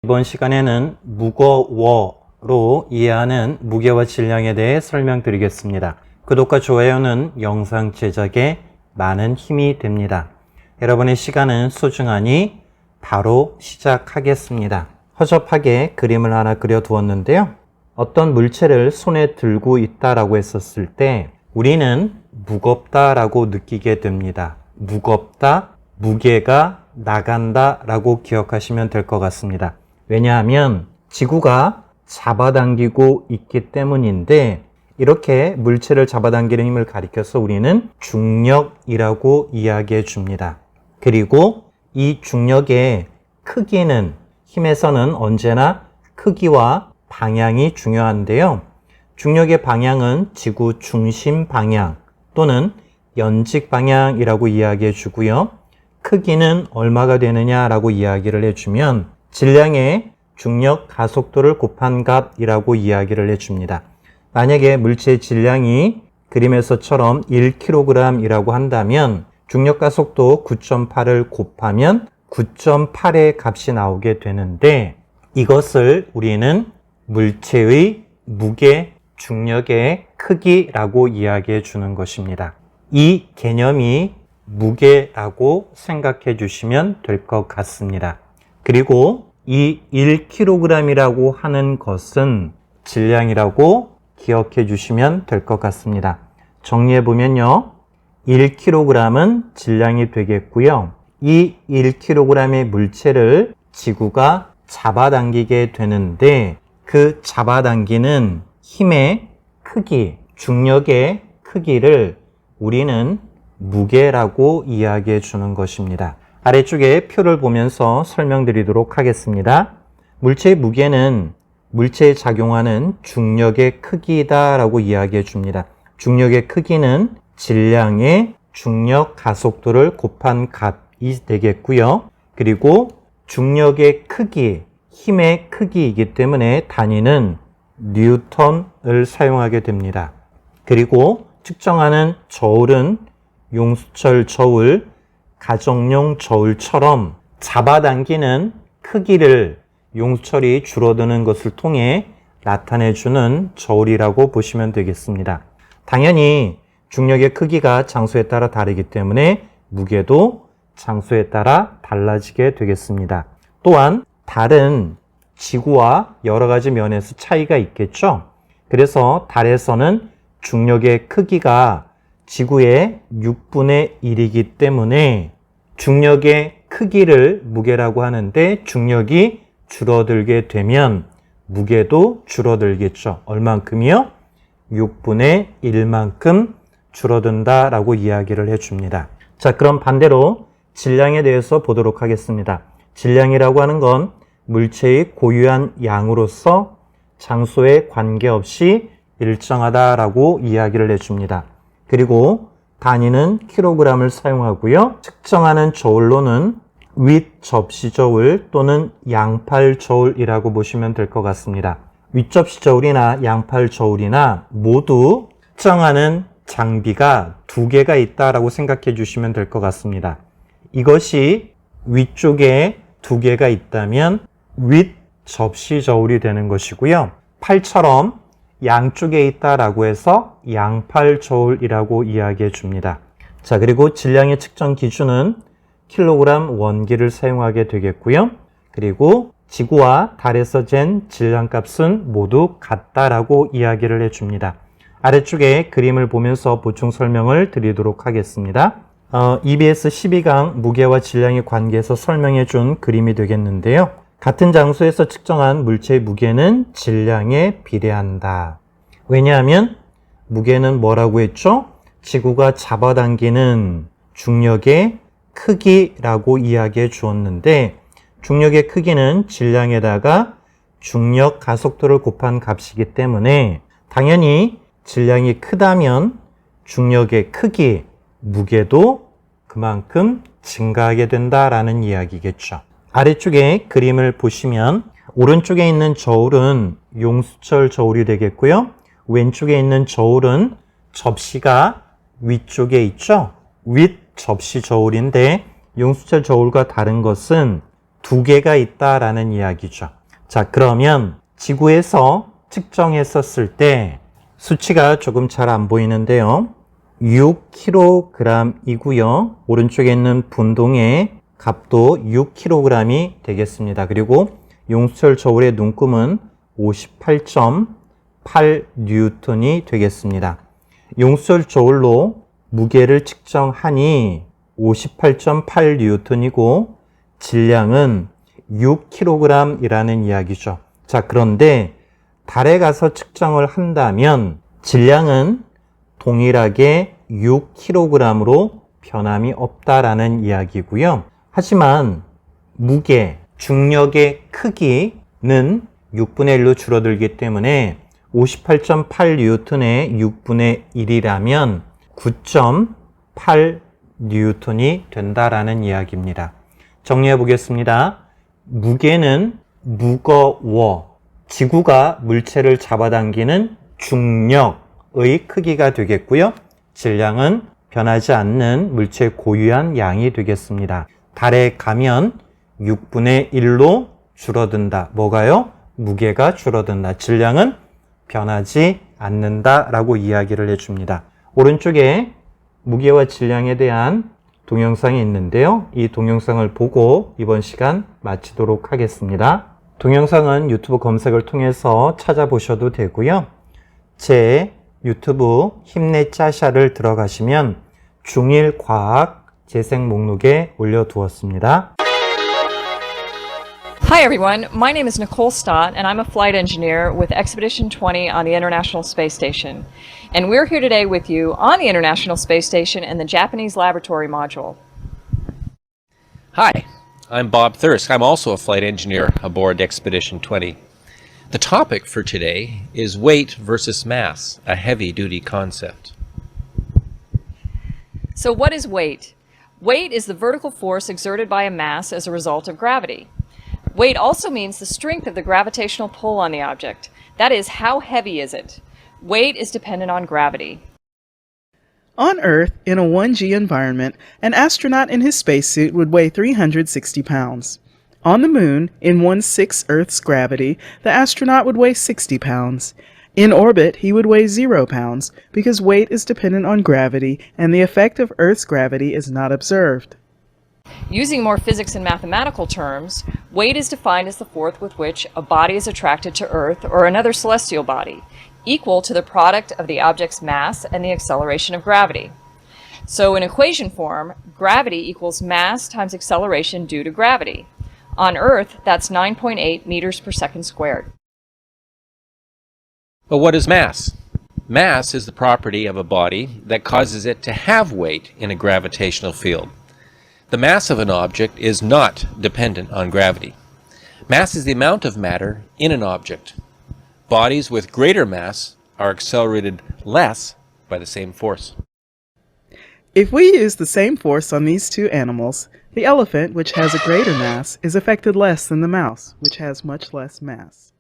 이번 시간에는 무거워로 이해하는 무게와 질량에 대해 설명드리겠습니다. 구독과 좋아요는 영상 제작에 많은 힘이 됩니다. 여러분의 시간은 소중하니 바로 시작하겠습니다. 허접하게 그림을 하나 그려두었는데요. 어떤 물체를 손에 들고 있다라고 했었을 때 우리는 무겁다라고 느끼게 됩니다. 무겁다, 무게가 나간다 라고 기억하시면 될 것 같습니다. 왜냐하면 지구가 잡아당기고 있기 때문인데 이렇게 물체를 잡아당기는 힘을 가리켜서 우리는 중력이라고 이야기해 줍니다. 그리고 이 중력의 크기는 힘에서는 언제나 크기와 방향이 중요한데요. 중력의 방향은 지구 중심 방향 또는 연직 방향이라고 이야기해 주고요. 크기는 얼마가 되느냐라고 이야기를 해주면 질량의 중력 가속도를 곱한 값이라고 이야기를 해줍니다. 만약에 물체의 질량이 그림에서처럼 1kg이라고 한다면 중력 가속도 9.8을 곱하면 9.8의 값이 나오게 되는데 이것을 우리는 물체의 무게, 중력의 크기라고 이야기해 주는 것입니다. 이 개념이 무게라고 생각해 주시면 될 것 같습니다. 그리고 이 1kg이라고 하는 것은 질량이라고 기억해 주시면 될 것 같습니다. 정리해 보면요. 1kg은 질량이 되겠고요. 이 1kg의 물체를 지구가 잡아당기게 되는데 그 잡아당기는 힘의 크기, 중력의 크기를 우리는 무게라고 이야기해 주는 것입니다. 아래쪽에 표를 보면서 설명드리도록 하겠습니다. 물체의 무게는 물체에 작용하는 중력의 크기다라고 이야기해 줍니다. 중력의 크기는 질량의 중력 가속도를 곱한 값이 되겠고요. 그리고 중력의 크기, 힘의 크기이기 때문에 단위는 뉴턴을 사용하게 됩니다. 그리고 측정하는 저울은 용수철 저울, 가정용 저울처럼 잡아당기는 크기를 용수철이 줄어드는 것을 통해 나타내주는 저울이라고 보시면 되겠습니다. 당연히 중력의 크기가 장소에 따라 다르기 때문에 무게도 장소에 따라 달라지게 되겠습니다. 또한 다른 지구와 여러 가지 면에서 차이가 있겠죠. 그래서 달에서는 중력의 크기가 지구의 6분의 1이기 때문에 중력의 크기를 무게라고 하는데 중력이 줄어들게 되면 무게도 줄어들겠죠. 얼만큼이요? 6분의 1만큼 줄어든다라고 이야기를 해줍니다. 자, 그럼 반대로 질량에 대해서 보도록 하겠습니다. 질량이라고 하는 건 물체의 고유한 양으로서 장소에 관계없이 일정하다라고 이야기를 해줍니다. 그리고 단위는 킬로그램을 사용하고요. 측정하는 저울로는 윗 접시 저울 또는 양팔 저울이라고 보시면 될 것 같습니다. 윗 접시 저울이나 양팔 저울이나 모두 측정하는 장비가 두 개가 있다라고 생각해 주시면 될 것 같습니다. 이것이 위쪽에 두 개가 있다면 윗 접시 저울이 되는 것이고요. 팔처럼 양쪽에 있다라고 해서 양팔 저울이라고 이야기해 줍니다. 자, 그리고 질량의 측정 기준은 킬로그램 원기를 사용하게 되겠고요. 그리고 지구와 달에서 잰 질량값은 모두 같다라고 이야기를 해줍니다. 아래쪽에 그림을 보면서 보충 설명을 드리도록 하겠습니다. EBS 12강 무게와 질량의 관계에서 설명해 준 그림이 되겠는데요. 같은 장소에서 측정한 물체의 무게는 질량에 비례한다. 왜냐하면 무게는 뭐라고 했죠? 지구가 잡아당기는 중력의 크기라고 이야기해 주었는데 중력의 크기는 질량에다가 중력 가속도를 곱한 값이기 때문에 당연히 질량이 크다면 중력의 크기, 무게도 그만큼 증가하게 된다라는 이야기겠죠. 아래쪽에 그림을 보시면 오른쪽에 있는 저울은 용수철 저울이 되겠고요. 왼쪽에 있는 저울은 접시가 위쪽에 있죠. 윗 접시 저울인데 용수철 저울과 다른 것은 두 개가 있다라는 이야기죠. 자, 그러면 지구에서 측정했었을 때 수치가 조금 잘 안 보이는데요. 6kg이고요. 오른쪽에 있는 분동의 값도 6kg이 되겠습니다. 그리고 용수철 저울의 눈금은 58.8N이 되겠습니다. 용수철 저울로 무게를 측정하니 58.8N이고 질량은 6kg이라는 이야기죠. 자, 그런데 달에 가서 측정을 한다면 질량은 동일하게 6kg으로 변함이 없다라는 이야기고요. 하지만 무게, 중력의 크기는 6분의 1로 줄어들기 때문에 58.8N의 6분의 1이라면 9.8N이 된다라는 이야기입니다. 정리해 보겠습니다. 무게는 무거워. 지구가 물체를 잡아당기는 중력의 크기가 되겠고요. 질량은 변하지 않는 물체의 고유한 양이 되겠습니다. 달에 가면 6분의 1로 줄어든다. 뭐가요? 무게가 줄어든다. 질량은 변하지 않는다라고 이야기를 해줍니다. 오른쪽에 무게와 질량에 대한 동영상이 있는데요. 이 동영상을 보고 이번 시간 마치도록 하겠습니다. 동영상은 유튜브 검색을 통해서 찾아보셔도 되고요. 제 유튜브 힘내 짜샤를 들어가시면 중1 과학 재생 목록에 올려두었습니다. Hi everyone, my name is Nicole Stott and I'm a flight engineer with Expedition 20 on the International Space Station. And we're here today with you on the International Space Station in the Japanese Laboratory Module. Hi, I'm Bob Thirsk. I'm also a flight engineer aboard Expedition 20. The topic for today is weight versus mass, a heavy-duty concept. So what is weight? Weight is the vertical force exerted by a mass as a result of gravity. Weight also means the strength of the gravitational pull on the object. That is, how heavy is it? Weight is dependent on gravity. On Earth, in a 1G environment, an astronaut in his spacesuit would weigh 360 pounds. On the Moon, in 1/6 Earth's gravity, the astronaut would weigh 60 pounds. In orbit, he would weigh 0 pounds because weight is dependent on gravity and the effect of Earth's gravity is not observed. Using more physics and mathematical terms, weight is defined as the force with which a body is attracted to Earth or another celestial body, equal to the product of the object's mass and the acceleration of gravity. So in equation form, gravity equals mass times acceleration due to gravity. On Earth, that's 9.8 meters per second squared. But what is mass? Mass is the property of a body that causes it to have weight in a gravitational field. The mass of an object is not dependent on gravity. Mass is the amount of matter in an object. Bodies with greater mass are accelerated less by the same force. If we use the same force on these two animals, the elephant, which has a greater mass, is affected less than the mouse, which has much less mass.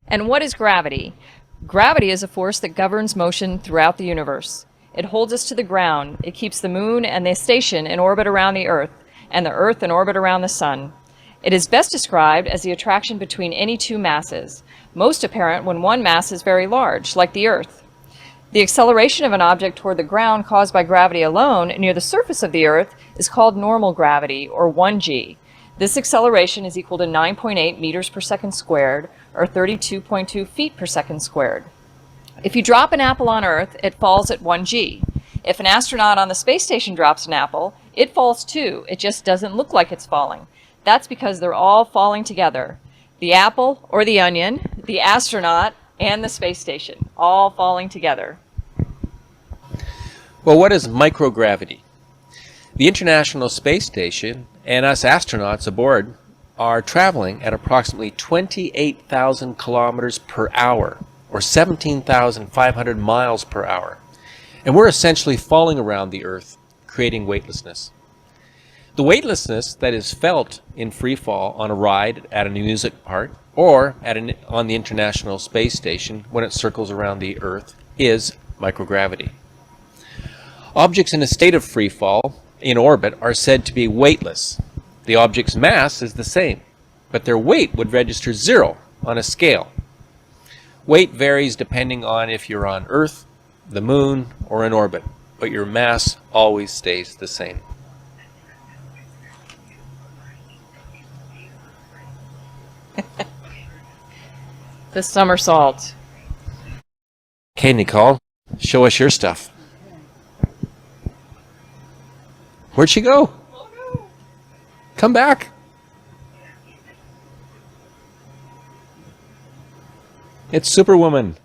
And what is gravity? Gravity is a force that governs motion throughout the universe. It holds us to the ground. It keeps the moon and the station in orbit around the Earth, and the Earth in orbit around the sun. It is best described as the attraction between any two masses, most apparent when one mass is very large, like the Earth. The acceleration of an object toward the ground caused by gravity alone near the surface of the Earth is called normal gravity, or 1G. This acceleration is equal to 9.8 meters per second squared, or 32.2 feet per second squared. If you drop an apple on Earth, it falls at 1G. If an astronaut on the space station drops an apple, it falls too. It just doesn't look like it's falling. That's because they're all falling together. The apple, or the onion, the astronaut, and the space station, all falling together. Well, what is microgravity? The International Space Station and us astronauts aboard are traveling at approximately 28,000 kilometers per hour, or 17,500 miles per hour. And we're essentially falling around the Earth, creating weightlessness. The weightlessness that is felt in free fall on a ride at an amusement park or on the International Space Station when it circles around the Earth is microgravity. Objects in a state of free fall in orbit are said to be weightless. The object's mass is the same. but their weight would register 0 on a scale. Weight varies depending on if you're on Earth, the Moon, or in orbit, but your mass always stays the same. The somersault. Okay, Nicole, show us your stuff. Where'd she go? Come back. It's Superwoman.